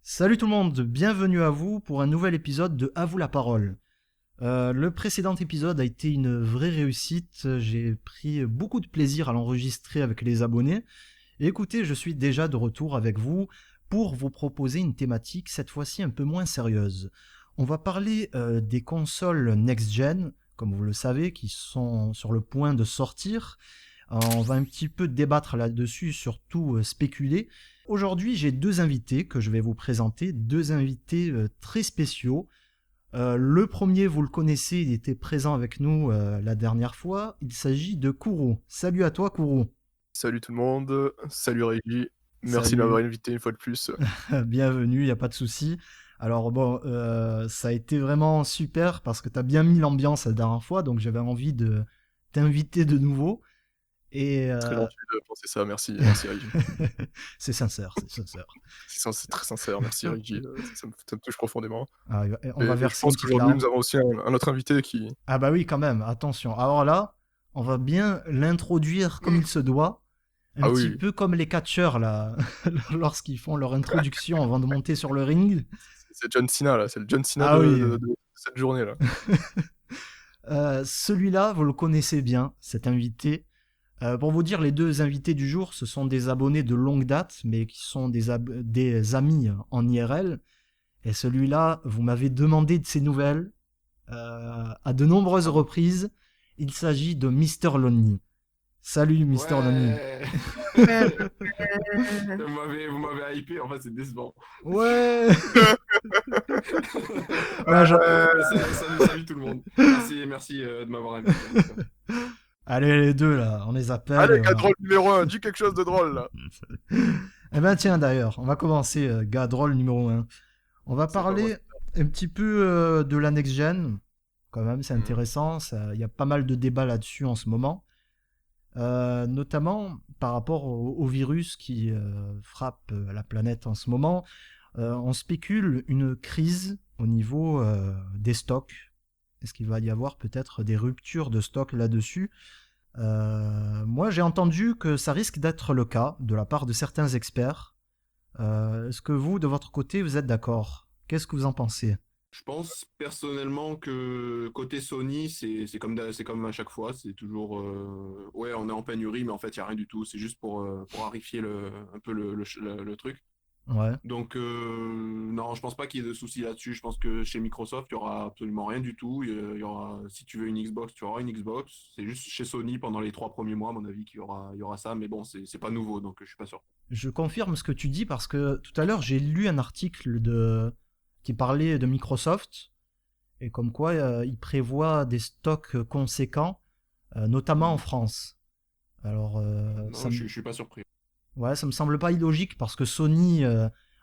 Salut tout le monde, bienvenue à vous pour un nouvel épisode de À vous la parole. Le précédent épisode a été une vraie réussite, j'ai pris beaucoup de plaisir à l'enregistrer avec les abonnés. Et écoutez, je suis déjà de retour avec vous pour vous proposer une thématique cette fois-ci un peu moins sérieuse. On va parler des consoles next-gen, comme vous le savez, qui sont sur le point de sortir. On va un petit peu débattre là-dessus, surtout spéculer. Aujourd'hui, j'ai deux invités que je vais vous présenter, deux invités très spéciaux. Le premier, vous le connaissez, il était présent avec nous la dernière fois. Il s'agit de Kourou. Salut à toi, Kourou. Salut tout le monde, salut Régie, merci de m'avoir Salut, invité une fois de plus. bienvenue, il n'y a pas de souci. Alors bon, ça a été vraiment super parce que tu as bien mis l'ambiance la dernière fois, donc j'avais envie de t'inviter de nouveau. Et Très gentil de penser ça, merci Régie. c'est sincère, c'est sincère. C'est très sincère, merci Régie, ça me touche profondément. Ah, on va Et je verser une pense petite qu'aujourd'hui nous larme. avons aussi un autre invité qui... Ah bah oui, quand même, attention. Alors là, on va bien l'introduire comme il se doit, un Ah petit oui, peu comme les catcheurs là, lorsqu'ils font leur introduction avant de monter sur le ring. c'est John Cena là, c'est le John Cena Ah oui. de cette journée là. Celui-là, vous le connaissez bien, cet invité. Pour vous dire, les deux invités du jour, ce sont des abonnés de longue date, mais qui sont des amis en IRL. Et celui-là, vous m'avez demandé de ses nouvelles à de nombreuses Ah bon? reprises. Il s'agit de Mister Lonely. Salut Mister Lonely. Ouais! Vous m'avez hypé, en fait, c'est décevant. Ouais. Ouais, Mais salut tout le monde. Merci de m'avoir invité, en tout cas. allez, les deux là, on les appelle. Allez, gars drôle numéro 1, dis quelque chose de drôle là. Eh ben tiens d'ailleurs, on va commencer, gars drôle numéro un. On va C'est pas moi. parler un petit peu de la next-gen. Quand même, c'est Mhm. intéressant. Il y a pas mal de débats là-dessus en ce moment. Notamment par rapport au virus qui frappe la planète en ce moment. On spécule une crise au niveau des stocks. Est-ce qu'il va y avoir peut-être des ruptures de stock là-dessus? Moi, j'ai entendu que ça risque d'être le cas de la part de certains experts. Est-ce que vous, de votre côté, vous êtes d'accord? Qu'est-ce que vous en pensez? Je pense personnellement que côté Sony, c'est comme à chaque fois, c'est toujours ouais, on est en pénurie, mais en fait, il n'y a rien du tout. C'est juste pour arifier un peu le truc. Ouais. Donc, non, je pense pas qu'il y ait de soucis là-dessus. Je pense que chez Microsoft, il y aura absolument rien du tout. Il y aura, si tu veux une Xbox, tu auras une Xbox. C'est juste chez Sony pendant les 3 premiers mois, à mon avis, qu'il y aura ça. Mais bon, c'est pas nouveau, donc je suis pas sûr. Je confirme ce que tu dis parce que tout à l'heure, j'ai lu un article qui parlait de Microsoft et comme quoi ils prévoient des stocks conséquents, notamment en Hmm. France. Alors, Non, je suis pas surpris. ouais, ça me semble pas illogique parce que Sony,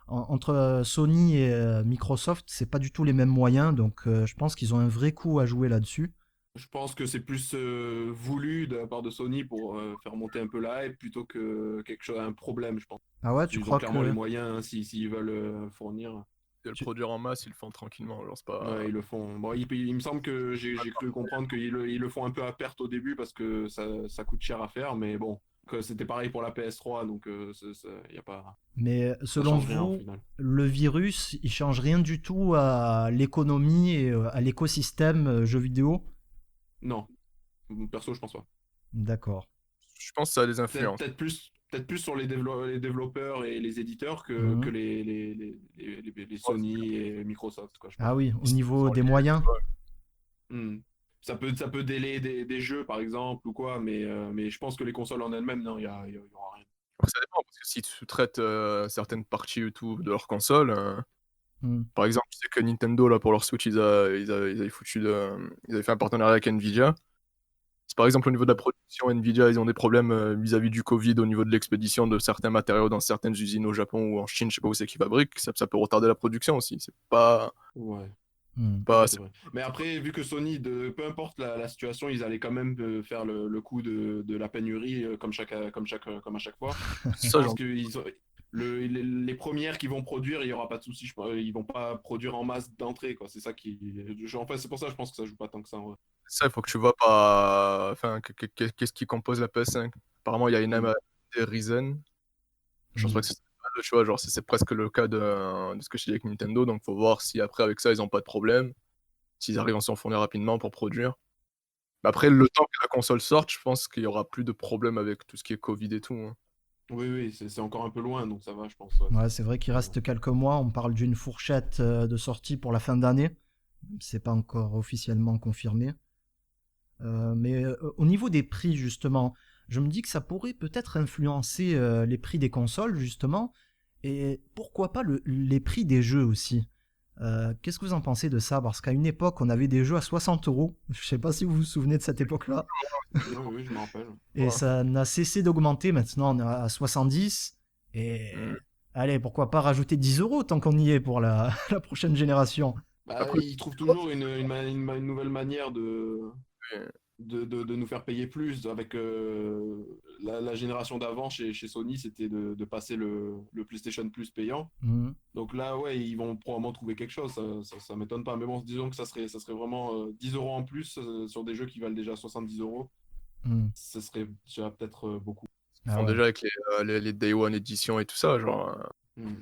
entre Sony et Microsoft, c'est pas du tout les mêmes moyens, donc je pense qu'ils ont un vrai coup à jouer là-dessus. Je pense que c'est plus voulu de la part de Sony pour faire monter un peu la hype plutôt que quelque chose, un problème, je pense. Ah ouais, tu Ils ont crois clairement les que moyens, hein, s'ils veulent fournir. Et le tu- produire en masse, ils le font tranquillement, genre c'est Ouais, pas... ils le font. Bon, il me semble que j'ai cru comprendre qu'ils le font un peu à perte au début parce que ça coûte cher à faire, mais bon, que c'était pareil pour la PS3, donc y a pas, Mais ça selon change rien au vous, final. le virus, il change rien du tout à l'économie et à l'écosystème jeux vidéo? Non, perso, je pense pas. D'accord. Je pense que ça a des Peut-être influences. peut-être plus sur les développeurs et les éditeurs que Mhm. les Ouais, Sony et Microsoft, quoi, je Ah pense. oui, au c'est niveau sans des lier, moyens. tu vois. Hmm. Ça peut délayer des jeux, par exemple, ou quoi, mais je pense que les consoles en elles-mêmes, non, il y aura rien. Après, ça dépend, parce que si tu sous-traites certaines parties YouTube de leur console, Hmm. par exemple, je sais que Nintendo, là, pour leur Switch, ils avaient foutu ils avaient fait un partenariat avec Nvidia. Si par exemple, au niveau de la production, Nvidia, ils ont des problèmes vis-à-vis du Covid, au niveau de l'expédition de certains matériaux dans certaines usines au Japon ou en Chine, je sais pas où c'est qu'ils fabriquent, ça peut retarder la production aussi. Ouais, Hmm. ouais, c'est C'est vrai. Mais après, vu que Sony, peu importe la situation, ils allaient quand même faire le coup de la pénurie comme à chaque fois. Je ça, pense j'en que les premières qui vont produire, il n'y aura pas de souci. Ils vont pas produire en masse d'entrée, quoi. C'est ça qui. En fait, c'est pour ça que je pense que ça joue pas tant que ça, en vrai. ça, il faut que tu vois pas. Enfin, qu'est-ce qui compose la PS5. Apparemment, il y a une Hmm. AMD Ryzen. Je pense pas Hmm. que c'est ça. Nintendo, tu vois, genre c'est presque le cas de ce que je dis avec Nintendo, donc faut voir si après avec ça ils ont pas de problème, s'ils arrivent à s'en fournir rapidement pour produire. Mais après le temps que la console sorte, je pense qu'il y aura plus de problème avec tout ce qui est Covid et tout, hein. Oui, oui, c'est encore un peu loin, donc ça va, je pense. Ouais, Ouais, c'est vrai qu'il ça va. reste quelques mois. On parle d'une fourchette de sortie pour la fin d'année. C'est pas encore officiellement confirmé. Mais au niveau des prix, justement, je me dis que ça pourrait peut-être influencer les prix des consoles, justement. Et pourquoi pas les prix des jeux aussi. Qu'est-ce que vous en pensez de ça? Parce qu'à une époque, on avait des jeux à 60 euros. Je sais pas si vous vous souvenez de cette époque-là. Oui, oui, je me rappelle. Et Ouais. ça n'a cessé d'augmenter. Maintenant, on est à 70. Et Mmh. allez, pourquoi pas rajouter 10 euros tant qu'on y est pour la, la prochaine génération. Bah, Après ils trouvent toujours une nouvelle manière oui, de nous faire payer plus. Avec la génération d'avant chez Sony, c'était de passer le PlayStation Plus payant. Mhm, Donc là, ouais, ils vont probablement trouver quelque chose. Ça m'étonne pas. Mais bon, disons que ça serait vraiment 10 euros en plus sur des jeux qui valent déjà 70 euros. mhm. Ce serait déjà peut-être beaucoup. ils Ah font ouais, déjà avec les Day One éditions et tout ça, genre,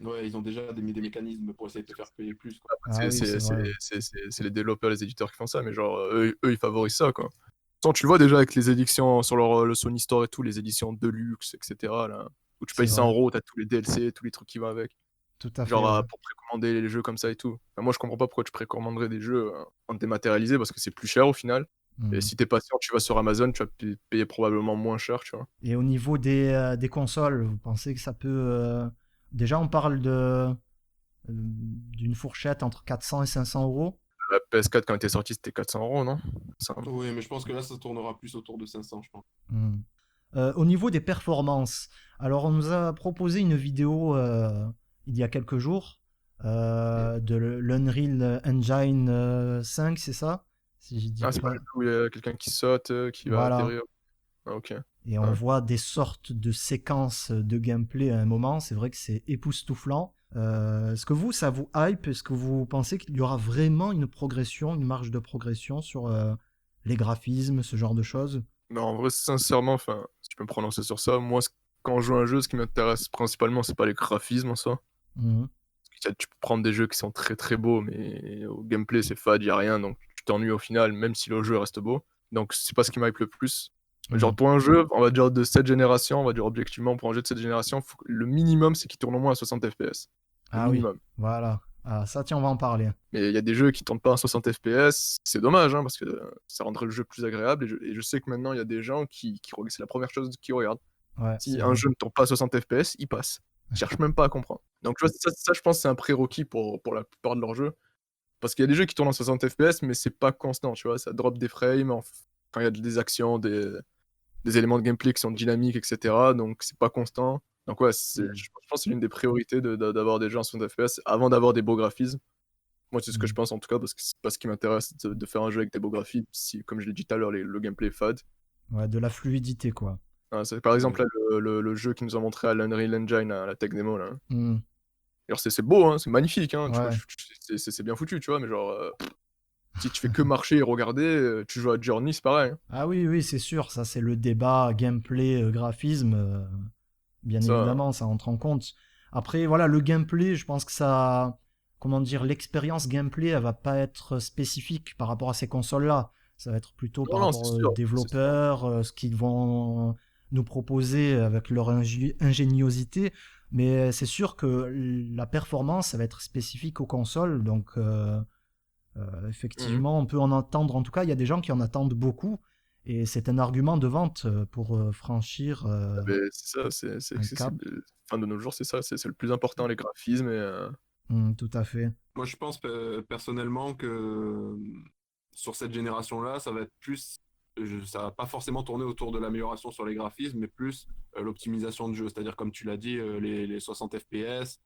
Ouais, ils ont déjà des mécanismes pour essayer de te faire payer plus, quoi. après ah oui, c'est vrai. c'est les développeurs, les éditeurs qui font ça, mais genre, eux ils favorisent ça, quoi. Pourtant, tu le vois déjà avec les éditions sur le Sony Store et tout, les éditions Deluxe, et cetera là, où tu C'est payes 100 vrai. €, tu as tous les DLC, tous les trucs qui vont avec. Tout à fait, Genre, ouais. pour précommander les jeux comme ça et tout. Enfin, moi, je comprends pas pourquoi tu précommanderais des jeux, en dématérialisé parce que c'est plus cher au final et Mhm. si tu es patient, tu vas sur Amazon, tu vas payer probablement moins cher, tu vois? Et au niveau des consoles, vous pensez que ça peut... Déjà, on parle d'une fourchette entre 400 et 500 euros. La PS4 quand elle était sortie, c'était 400 €, non? Ça Oui, mais je pense que là, ça tournera plus autour de 500, je pense. Mhm. Au niveau des performances, alors on nous a proposé une vidéo il y a quelques jours Et- de l'Unreal Engine 5, c'est ça? Si je dis ah, c'est pas pas... du tout, il y a quelqu'un qui saute, qui va Voilà. atterrir? Ah OK. Et on Ouais. voit des sortes de séquences de gameplay à un moment. C'est vrai que c'est époustouflant. Est-ce que vous, ça vous hype? Est-ce que vous pensez qu'il y aura vraiment une progression, une marge de progression sur les graphismes, ce genre de choses? Non, en vrai, sincèrement, enfin, si je peux me prononcer sur ça, moi, quand je joue à un jeu, ce qui m'intéresse principalement, c'est pas les graphismes en soi. Mhm. Parce que tu peux prendre des jeux qui sont très, très beaux, mais au gameplay, c'est fade, y a rien, donc tu t'ennuies au final, même si le jeu reste beau. Donc c'est pas ce qui m'hype le plus. Genre Mhm. pour un jeu, on va dire de cette génération, on va dire objectivement, pour un jeu de cette génération, le minimum, c'est qu'il tourne au moins à 60 FPS. Le Ah oui, minimum. voilà. Ah, ça, tiens, on va en parler. Mais il y a des jeux qui tournent pas à 60 FPS, c'est dommage, hein, parce que ça rendrait le jeu plus agréable, et je sais que maintenant, il y a des gens c'est la première chose qu'ils regardent. Ouais, Si c'est un vrai. jeu ne tourne pas à 60 FPS, il passe. Ils cherchent même pas à comprendre. Donc tu vois, ça je pense c'est un prérequis pour la plupart de leurs jeux. Parce qu'il y a des jeux qui tournent en 60 FPS, mais c'est pas constant, tu vois? Ça drop des frames quand il y a des actions, des éléments de gameplay qui sont dynamiques, et cetera, donc c'est pas constant. Donc ouais, Mm. je pense que c'est l'une des priorités d'avoir des jeux en 60 FPS avant d'avoir des beaux graphismes. Moi, c'est ce que je Mhm. pense en tout cas, parce que c'est pas ce qui m'intéresse de faire un jeu avec des beaux graphismes si, comme je l'ai dit tout à l'heure, le gameplay est fade. Ouais, de la fluidité, quoi. C'est par exemple Ouais. là, le jeu qu'ils nous ont montré à l'Unreal Engine, à la Tech Demo là. Mhm. Alors c'est beau, hein, c'est magnifique, hein, tu vois? Ouais. C'est bien foutu, tu vois? Mais genre, si tu fais que marcher et regarder, tu joues à Journey, c'est pareil, hein. Ah oui, oui, c'est sûr. Ça, c'est le débat gameplay, graphisme. Bien Ça, évidemment, ça entre en compte. Après, voilà, le gameplay, je pense que ça, comment dire, l'expérience gameplay, elle va pas être spécifique par rapport à ces consoles-là. Ça va être plutôt non, par non, rapport aux c'est sûr. développeurs, ce qu'ils vont nous proposer avec leur ingéniosité. Mais c'est sûr que la performance, ça va être spécifique aux consoles. Donc, Mmh. effectivement, on peut en attendre. En tout cas, il y a des gens qui en attendent beaucoup. Et c'est un argument de vente pour franchir Beh, c'est ça, c'est un cap. accessible, enfin de nos jours, c'est ça, c'est le plus important, les graphismes et Tout à fait. Moi, je pense personnellement que sur cette génération-là, ça va être plus. Ça va pas forcément tourner autour de l'amélioration sur les graphismes, mais plus l'optimisation de jeu. C'est-à-dire, comme tu l'as dit, les 60 FPS,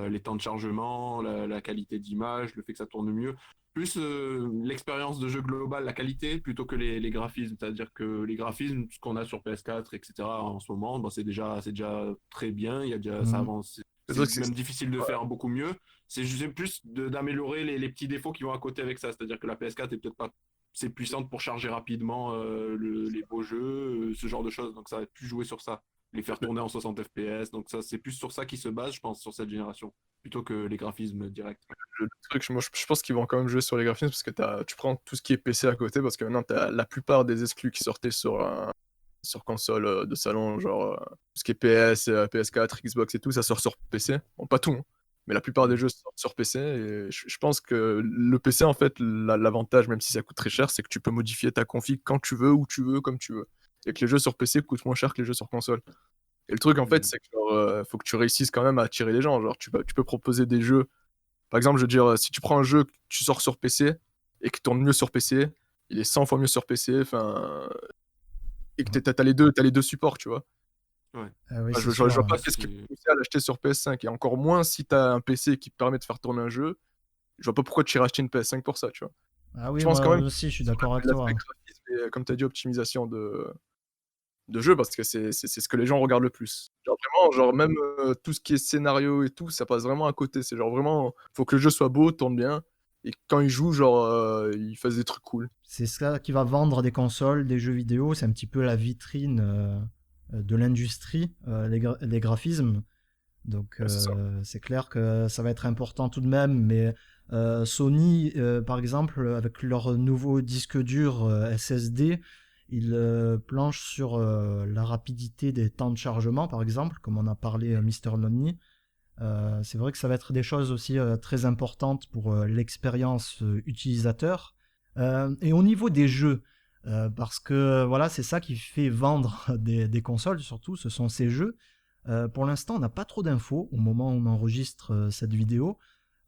les temps de chargement, la qualité d'image, le fait que ça tourne mieux. Plus l'expérience de jeu globale, la qualité, plutôt que les graphismes. C'est-à-dire que les graphismes, ce qu'on a sur PS4, etc., en ce moment, bon, c'est déjà très bien. Il y a déjà, ça Mmh. avance. c'est C'est vrai que même difficile de ouais, faire beaucoup mieux. C'est plus d'améliorer les petits défauts qui vont à côté avec ça. C'est-à-dire que la PS4 est peut-être pas assez puissante pour charger rapidement les beaux jeux, ce genre de choses. Donc ça va être plus joué sur ça. les faire tourner en 60 FPS. Donc ça, c'est plus sur ça qu'ils se basent, je pense, sur cette génération, plutôt que les graphismes directs. Le truc, moi, je pense qu'ils vont quand même jouer sur les graphismes parce que tu prends tout ce qui est PC à côté parce que maintenant, tu as la plupart des exclus qui sortaient sur console de salon, genre tout ce qui est PS, PS4, Xbox et tout, ça sort sur PC. Bon, pas tout, hein, mais la plupart des jeux sortent sur PC. Et je pense que le PC, en fait, l'avantage, même si ça coûte très cher, c'est que tu peux modifier ta config quand tu veux, où tu veux, comme tu veux. Et que les jeux sur PC coûtent moins cher que les jeux sur console. Et le truc, en fait, c'est que faut que tu réussisses quand même à attirer les gens. Genre, tu peux proposer des jeux. Par exemple, je veux dire, si tu prends un jeu que tu sors sur PC et qui tourne mieux sur PC, il est 100 fois mieux sur PC, et que t'as les deux supports, tu vois. Ouais. Ah oui, Enfin, c'est je vois sûr. pas qu'est-ce qui peut pousser à l'acheter sur PS5, et encore moins si t'as un PC qui te permet de faire tourner un jeu. Je vois pas pourquoi tu irais acheter une PS5 pour ça, tu vois. Ah oui, Je pense moi quand même aussi, je suis sur d'accord avec l'aspect toi. graphisme et, comme tu as dit, optimisation de jeu, parce que c'est ce que les gens regardent le plus. Genre vraiment, genre même tout ce qui est scénario et tout, ça passe vraiment à côté. C'est genre vraiment, faut que le jeu soit beau, tourne bien, et quand ils jouent, genre, ils fassent des trucs cool. C'est ça qui va vendre des consoles, des jeux vidéo. C'est un petit peu la vitrine de l'industrie, les graphismes. Donc Ouais, c'est ça. c'est clair que ça va être important tout de même. Mais Sony, par exemple, avec leur nouveau disque dur SSD, ils planchent sur la rapidité des temps de chargement, par exemple, comme on a parlé Mister Nonny. C'est vrai que ça va être des choses aussi très importantes pour l'expérience utilisateur. Et au niveau des jeux, parce que voilà, c'est ça qui fait vendre des consoles, surtout, ce sont ces jeux. Pour l'instant, on n'a pas trop d'infos au moment où on enregistre cette vidéo.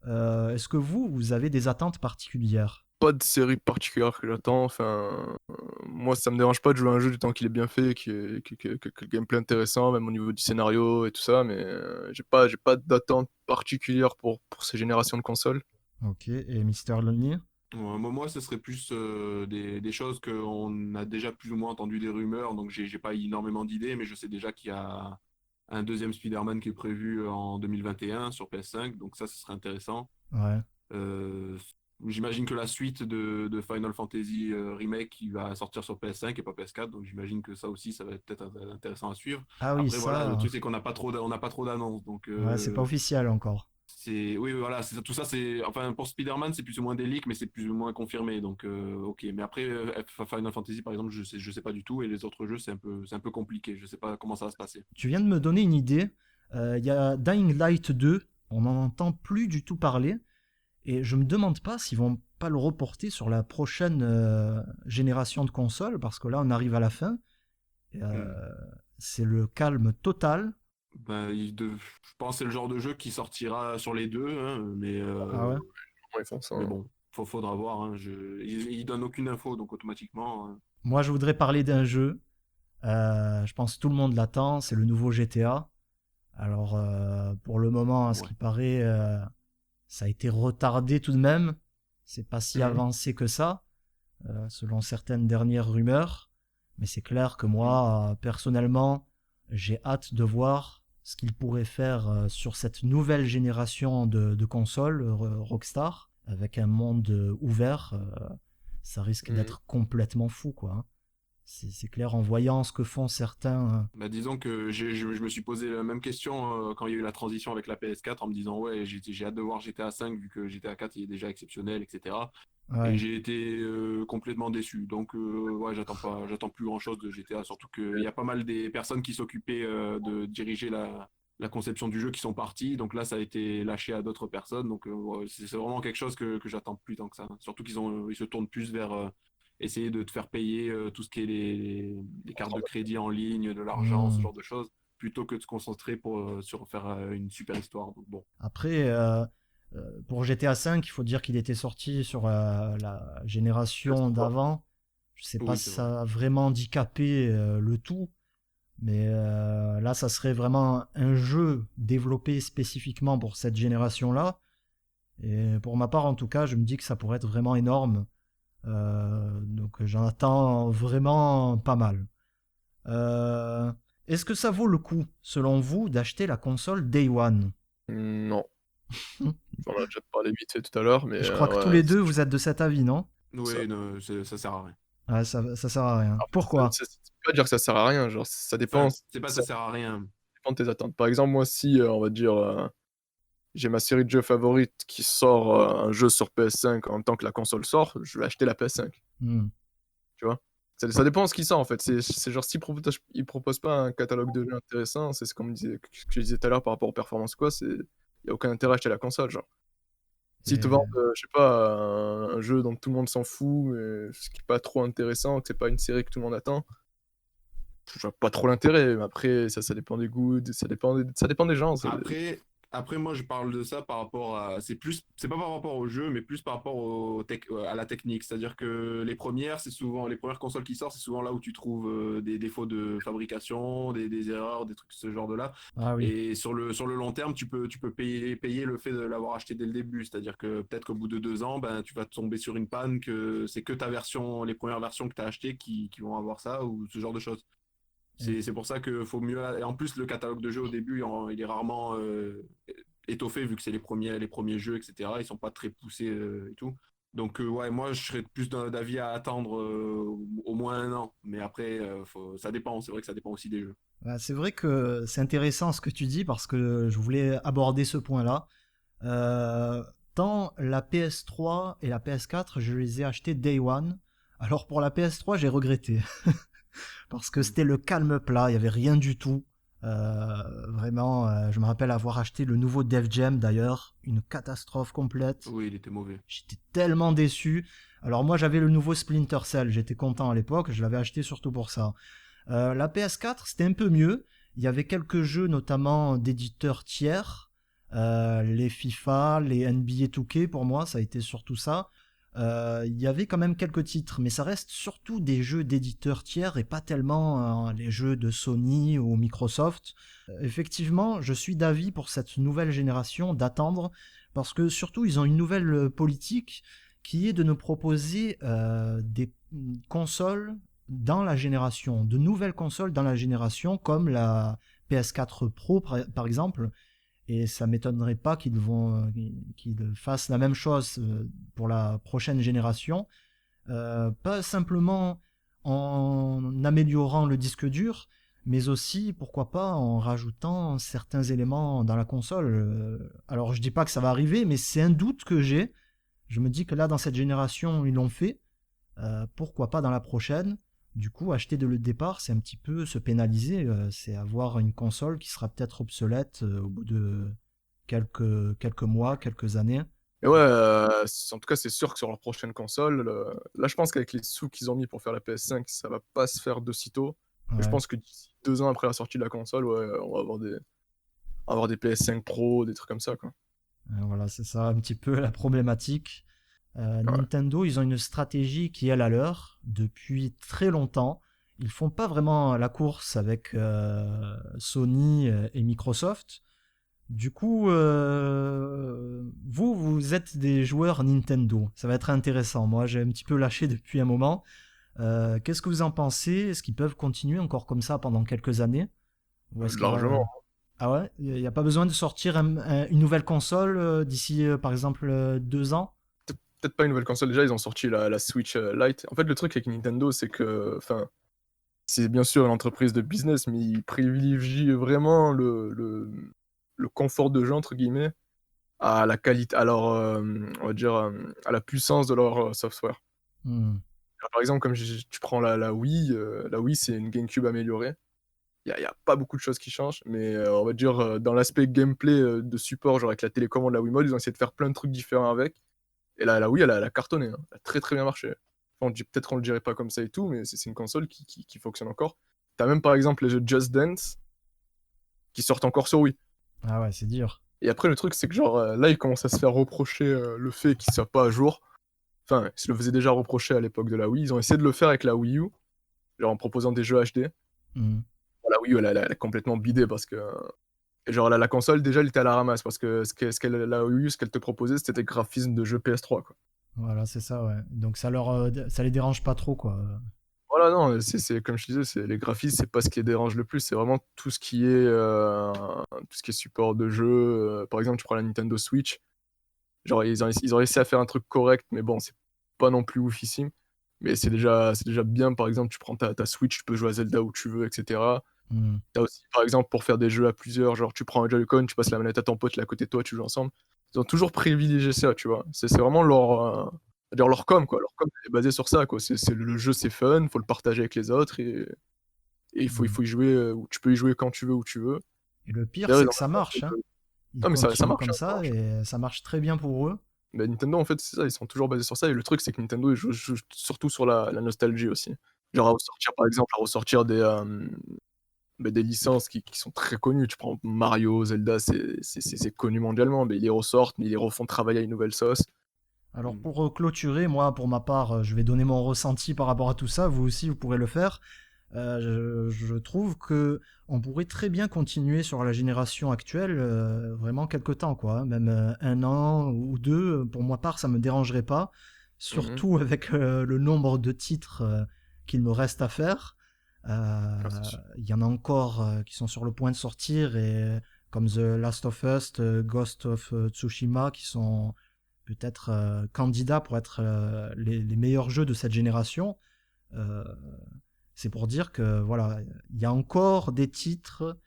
Est-ce que vous avez des attentes particulières? Pas de série particulière que j'attends. Enfin, moi, ça me dérange pas de jouer à un jeu du temps qu'il est bien fait, que le gameplay est intéressant, même au niveau du scénario et tout ça, mais j'ai pas d'attente particulière pour ces générations de consoles. Ok, et Mister Lonely? Moi, ce serait plus des choses qu'on a déjà plus ou moins entendu des rumeurs, donc j'ai pas énormément d'idées, mais je sais déjà qu'il y a un deuxième Spider-Man qui est prévu en 2021 sur PS5, donc ça, ce serait intéressant. Ouais. Euh, J'imagine que la suite de Final Fantasy Remake qui va sortir sur PS5 et pas PS4, donc j'imagine que ça aussi, ça va être peut-être intéressant à suivre. Ah oui, Après, voilà, le ça, truc, c'est qu'on n'a pas trop, on n'a pas trop d'annonces, donc ouais, c'est pas officiel encore. oui, voilà, tout ça, c'est, enfin, pour Spider-Man, c'est plus ou moins des leaks, mais c'est plus ou moins confirmé, donc ok. Mais après, Final Fantasy, par exemple, je sais pas du tout, et les autres jeux, c'est un peu compliqué, je sais pas comment ça va se passer. Tu viens de me donner une idée. Il y a Dying Light 2, on n'en entend plus du tout parler. Et je me demande pas s'ils vont pas le reporter sur la prochaine génération de consoles, parce que là on arrive à la fin. Et, Hmm. c'est le calme total. Ben, je pense que c'est le genre de jeu qui sortira sur les deux, hein, Ah ouais. Ouais, ils font ça, mais hein. bon, faudra voir. Hein, ils donnent aucune info, donc automatiquement. Moi je voudrais parler d'un jeu. Je pense que tout le monde l'attend. C'est le nouveau GTA. Alors pour le moment, à ce Ouais. qui paraît, ça a été retardé tout de même. C'est pas si Mhm. avancé que ça, selon certaines dernières rumeurs. Mais c'est clair que Hmm. moi, personnellement, j'ai hâte de voir ce qu'ils pourraient faire sur cette nouvelle génération de consoles Rockstar, avec un monde ouvert. Ça risque Mhm. d'être complètement fou, quoi. Hein. C'est clair, en voyant ce que font certains. Bah, disons que je me suis posé la même question quand il y a eu la transition avec la PS4 en me disant ouais j'ai hâte de voir GTA 5 vu que GTA 4 il est déjà exceptionnel, etc. Et Ouais. j'ai été complètement déçu. Donc ouais, j'attends plus grand chose de GTA, surtout qu'il y a pas mal des personnes qui s'occupaient de diriger la conception du jeu qui sont parties. Donc là ça a été lâché à d'autres personnes. Donc ouais, c'est vraiment quelque chose que j'attends plus tant que ça. Surtout ils se tournent plus vers essayer de te faire payer tout ce qui est les cartes de crédit en ligne, de l'argent, ce Hmm. genre de choses, plutôt que de se concentrer sur faire une super histoire. Donc bon. Après, pour GTA V, il faut dire qu'il était sorti sur la génération PS3. d'avant. Je sais pas Oui, si c'est vrai. ça a vraiment handicapé le tout, mais là, ça serait vraiment un jeu développé spécifiquement pour cette génération-là. Et pour ma part, en tout cas, je me dis que ça pourrait être vraiment énorme. Donc j'en attends vraiment pas mal. Euh, Est-ce que ça vaut le coup, selon vous, d'acheter la console Day One? Non, on en a déjà parlé vite fait tout à l'heure, mais Je crois que tous ouais, les deux, vous êtes de cet avis, non? ça. Oui, non, ça sert à rien. Ouais, ça sert à rien. Après, Pourquoi? pas dire que ça sert à rien, genre ça dépend, Enfin, c'est pas ça ça sert à rien. dépend de tes attentes. Par exemple, moi, si, on va dire, j'ai ma série de jeux favorite qui sort, un jeu sur PS5 en même temps que la console sort, je vais acheter la PS5, Hmm. tu vois? Ça dépend de ce qui sort, en fait. C'est genre s'ils proposent pas un catalogue de jeux intéressant, c'est comme ce que je disais tout à l'heure par rapport aux performances quoi, il y a aucun intérêt à acheter la console, genre. S'ils te vendent, Et je sais pas, un jeu dont tout le monde s'en fout, mais ce qui est pas trop intéressant, que c'est pas une série que tout le monde attend, je vois pas trop l'intérêt. Mais après, ça dépend des goûts, ça dépend des gens. Après, après, moi, je parle de ça par rapport à. C'est pas par rapport au jeu, mais plus par rapport à la technique. C'est-à-dire que les premières consoles qui sortent, c'est souvent là où tu trouves des défauts de fabrication, des erreurs, des trucs de ce genre-là. ah oui. Et sur le long terme, tu peux payer le fait de l'avoir acheté dès le début. C'est-à-dire que peut-être qu'au bout de 2 ans, ben, tu vas tomber sur une panne que c'est que ta version, les premières versions que tu as achetées qui vont avoir ça ou ce genre de choses. C'est pour ça que faut mieux. Et en plus, le catalogue de jeux au début, il est rarement étoffé vu que c'est les premiers jeux, etc. Ils sont pas très poussés et tout. Donc, ouais, moi, je serais plus d'avis à attendre au moins un an. Mais après, ça dépend. C'est vrai que ça dépend aussi des jeux. C'est vrai que c'est intéressant ce que tu dis parce que je voulais aborder ce point-là. Euh, Tant la PS3 et la PS4, je les ai achetés Day One. Alors pour la PS3, j'ai regretté parce que Mm. c'était le calme plat, il y avait rien du tout. Vraiment, je me rappelle avoir acheté le nouveau Def Jam d'ailleurs, une catastrophe complète. Oui, il était mauvais. J'étais tellement déçu. Alors moi j'avais le nouveau Splinter Cell, j'étais content à l'époque, je l'avais acheté surtout pour ça. La PS4 c'était un peu mieux, il y avait quelques jeux notamment d'éditeurs tiers, les FIFA, les NBA 2K pour moi ça a été surtout ça. Il y avait quand même quelques titres, mais ça reste surtout des jeux d'éditeurs tiers et pas tellement les jeux de Sony ou Microsoft. Effectivement, je suis d'avis pour cette nouvelle génération d'attendre, parce que surtout ils ont une nouvelle politique qui est de nous proposer des consoles dans la génération, de nouvelles consoles dans la génération, comme la PS4 Pro par exemple, et ça m'étonnerait pas qu'ils fassent la même chose pour la prochaine génération, pas simplement en améliorant le disque dur, mais aussi, pourquoi pas, en rajoutant certains éléments dans la console. Alors, je dis pas que ça va arriver, mais c'est un doute que j'ai. Je me dis que là, dans cette génération, ils l'ont fait. Pourquoi pas dans la prochaine? Du coup, acheter de le départ, c'est un petit peu se pénaliser. C'est avoir une console qui sera peut-être obsolète au bout de quelques mois, quelques années. Mais ouais, en tout cas, c'est sûr que sur leur prochaine console, là, je pense qu'avec les sous qu'ils ont mis pour faire la PS5, ça va pas se faire de sitôt. Mais je Ouais. pense que d'ici 2 ans après la sortie de la console, ouais, on va avoir des PS5 Pro, des trucs comme ça, quoi. Voilà, c'est ça un petit peu la problématique. Ouais. Nintendo, ils ont une stratégie qui est la leur depuis très longtemps. Ils font pas vraiment la course avec Sony et Microsoft. Du coup, vous êtes des joueurs Nintendo. Ça va être intéressant. Moi, j'ai un petit peu lâché depuis un moment. Qu'est-ce que vous en pensez? Est-ce qu'ils peuvent continuer encore comme ça pendant quelques années? Ou est-ce qu'il va... Largement. Ah ouais? Il n'y a pas besoin de sortir une nouvelle console d'ici, par exemple, 2 ans? Peut-être pas une nouvelle console, déjà, ils ont sorti la Switch Lite. En fait, le truc avec Nintendo, c'est que, enfin, c'est bien sûr une entreprise de business, mais ils privilégient vraiment le confort de jeu, entre guillemets, à la qualité, à leur, on va dire, à la puissance de leur software. Hmm. Alors, par exemple, comme tu prends la Wii, c'est une GameCube améliorée. Il y a pas beaucoup de choses qui changent, mais on va dire, dans l'aspect gameplay de support, genre avec la télécommande, la Wiimote, ils ont essayé de faire plein de trucs différents avec. Et la Wii, elle a cartonné, hein. Elle a très très bien marché. Enfin, peut-être qu'on le dirait pas comme ça et tout, mais c'est une console qui fonctionne encore. T'as même par exemple les jeux Just Dance qui sortent encore sur Wii. Ah ouais, c'est dur. Et après, le truc, c'est que genre là, ils commencent à se faire reprocher le fait qu'ils soient pas à jour. Enfin, ils se le faisaient déjà reprocher à l'époque de la Wii. Ils ont essayé de le faire avec la Wii U, genre en proposant des jeux HD. Hmm. Bon, la Wii U, elle a complètement bidé parce que. Et genre la console, déjà, elle était à la ramasse parce que la Wii U, ce qu'elle te proposait, c'était des graphismes de jeux PS3, quoi. Voilà, c'est ça, ouais. Donc ça les dérange pas trop, quoi. Voilà, non, comme je te disais, les graphismes, c'est pas ce qui les dérange le plus, c'est vraiment tout ce qui est support de jeu. Par exemple, tu prends la Nintendo Switch, genre ils ont réussi à faire un truc correct, mais bon, c'est pas non plus oufissime. Mais c'est déjà bien, par exemple, tu prends ta Switch, tu peux jouer à Zelda où tu veux, et cetera. Mmh. Tu aussi, par exemple, pour faire des jeux à plusieurs, genre tu prends un Joy-Con, tu passes la manette à ton pote, il est à côté de toi, tu joues ensemble. Ils ont toujours privilégié ça, tu vois? C'est vraiment dire leur com, quoi. Leur com, elle est basée sur ça, quoi. C'est le jeu, c'est fun, faut le partager avec les autres et Mmh. il faut y jouer, tu peux y jouer quand tu veux, où tu veux. Et le pire, D'ailleurs, c'est ils que ont ça marche, hein. Ils non, mais ça continuent marche, comme hein, ça ça marche. et ça marche très bien pour eux. Bah, Nintendo, en fait, c'est ça, ils sont toujours basés sur ça et le truc, c'est que Nintendo, ils jouent surtout sur la nostalgie aussi. Genre à ressortir, par exemple, des licences qui sont très connues. Tu prends Mario, Zelda, c'est connu mondialement, mais ils les ressortent, mais ils les refont travailler à une nouvelle sauce. Alors Mm. pour clôturer, moi pour ma part, je vais donner mon ressenti par rapport à tout ça. Vous aussi, vous pourrez le faire. Je trouve que on pourrait très bien continuer sur la génération actuelle, vraiment quelque temps, quoi, hein. Même un an ou deux, pour ma part, ça me dérangerait pas. Mmh. Surtout avec le nombre de titres qu'il me reste à faire. Ah, c'est sûr. Il y en a encore qui sont sur le point de sortir, et comme The Last of Us, Ghost of Tsushima, qui sont peut-être candidats pour être les meilleurs jeux de cette génération. Euh, c'est pour dire que voilà, il y a encore des titres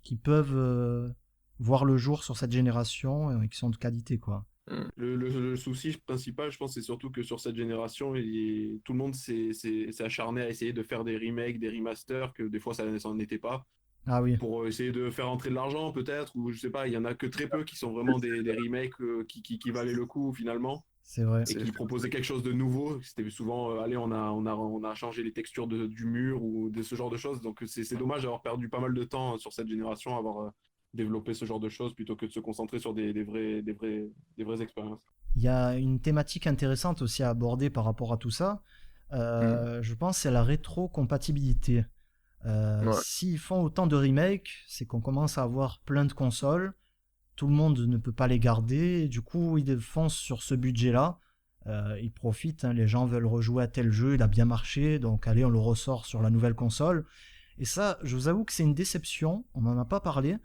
qui peuvent voir le jour sur cette génération et qui sont de qualité, quoi. Mmh. Le souci principal, je pense, c'est surtout que sur cette génération, tout le monde s'est acharné à essayer de faire des remakes, des remasters, que des fois ça n'en était pas, Ah oui, pour essayer de faire entrer de l'argent peut-être, ou je sais pas, il y en a que très peu qui sont vraiment des remakes qui valaient le coup finalement, c'est vrai. et C'est qui proposaient quelque chose de nouveau. C'était souvent, allez, on a changé les textures du mur ou de ce genre de choses, donc c'est dommage d'avoir perdu pas mal de temps sur cette génération, à avoir développé ce genre de choses, plutôt que de se concentrer sur des vraies expériences. Il y a une thématique intéressante aussi à aborder par rapport à tout ça. mmh. Je pense c'est la rétro-compatibilité. Ouais. S'ils font autant de remakes, c'est qu'on commence à avoir plein de consoles. Tout le monde ne peut pas les garder. Et du coup, ils foncent sur ce budget-là. Ils profitent, hein, les gens veulent rejouer à tel jeu, il a bien marché, donc allez, on le ressort sur la nouvelle console. Et ça, je vous avoue que c'est une déception. On n'en a pas parlé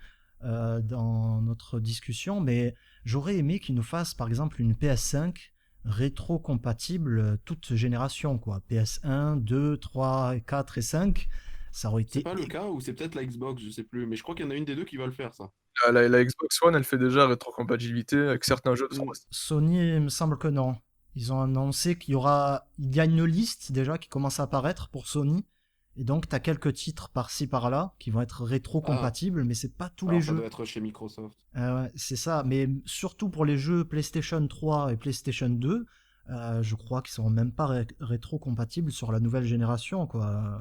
dans notre discussion, mais j'aurais aimé qu'ils nous fassent par exemple une PS5 rétro-compatible toute génération, quoi. PS1, 2, 3, 4 et 5. Ça aurait C'est été. pas le cas, ou c'est peut-être la Xbox, je sais plus, mais je crois qu'il y en a une des deux qui va le faire, ça. La Xbox One, elle fait déjà rétrocompatibilité avec certains jeux de son Mm. Sony, il me semble que non. Ils ont annoncé qu'il y aura. Il y a une liste déjà qui commence à apparaître pour Sony. Et donc, tu as quelques titres par-ci par-là qui vont être Ah, rétro-compatibles, mais c'est pas tous les alors ça doit jeux. être chez Microsoft. Ouais, c'est ça. Mais surtout pour les jeux PlayStation 3 et PlayStation 2, je crois qu'ils seront même pas rétro-compatibles sur la nouvelle génération, quoi.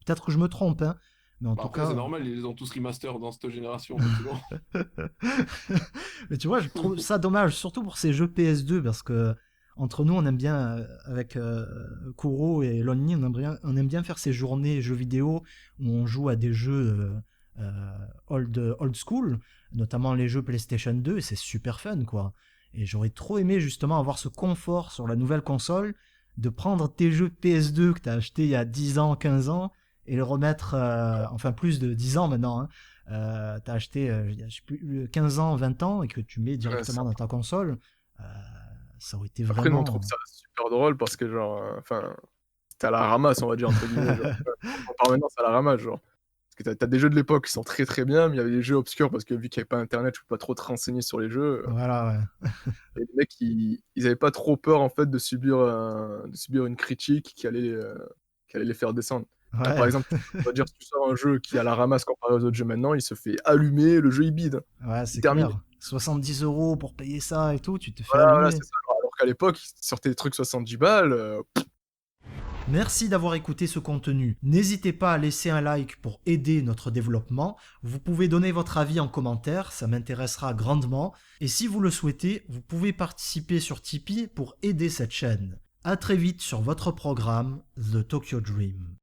Peut-être que je me trompe, hein. Mais en Bah tout après, c'est cas. normal, ils les ont tous remaster dans cette génération, donc c'est bon. Mais tu vois, je trouve ça dommage, surtout pour ces jeux PS2, parce que entre nous, on aime bien, avec Kuro et Lonely, on aime bien faire ces journées jeux vidéo où on joue à des jeux old school, notamment les jeux PlayStation 2, et c'est super fun, quoi. Et j'aurais trop aimé justement avoir ce confort sur la nouvelle console, de prendre tes jeux PS2 que tu as achetés il y a 10 ans, 15 ans, et le remettre, enfin plus de 10 ans maintenant, hein, t'as acheté je sais plus, 15 ans, 20 ans et que tu mets Ouais, directement dans ta console, euh, ça aurait été après, nous, on trouve vraiment. ça super drôle parce que genre, enfin, c'était à la ramasse, on va dire, entre guillemets, genre. Quand on compare maintenant, c'est à la ramasse, genre. Parce que tu as des jeux de l'époque qui sont très, très bien, mais il y avait des jeux obscurs parce que vu qu'il y avait pas internet, tu peux pas trop te renseigner sur les jeux, Voilà, ouais. et les mecs, ils avaient pas trop peur, en fait, de subir une critique qui allait les faire descendre. Là, par Ouais, exemple, on va dire, si tu sors un jeu qui est à la ramasse comparé aux autres jeux maintenant, il se fait allumer, le jeu, il bide, ouais, c'est c'est terminé. clair. 70 € pour payer ça et tout, tu te fais Voilà, allumer. c'est ça. Alors qu'à l'époque, ils sortaient des trucs 70 balles, Merci d'avoir écouté ce contenu. N'hésitez pas à laisser un like pour aider notre développement. Vous pouvez donner votre avis en commentaire, ça m'intéressera grandement. Et si vous le souhaitez, vous pouvez participer sur Tipeee pour aider cette chaîne. A très vite sur votre programme The Tokyo Dream.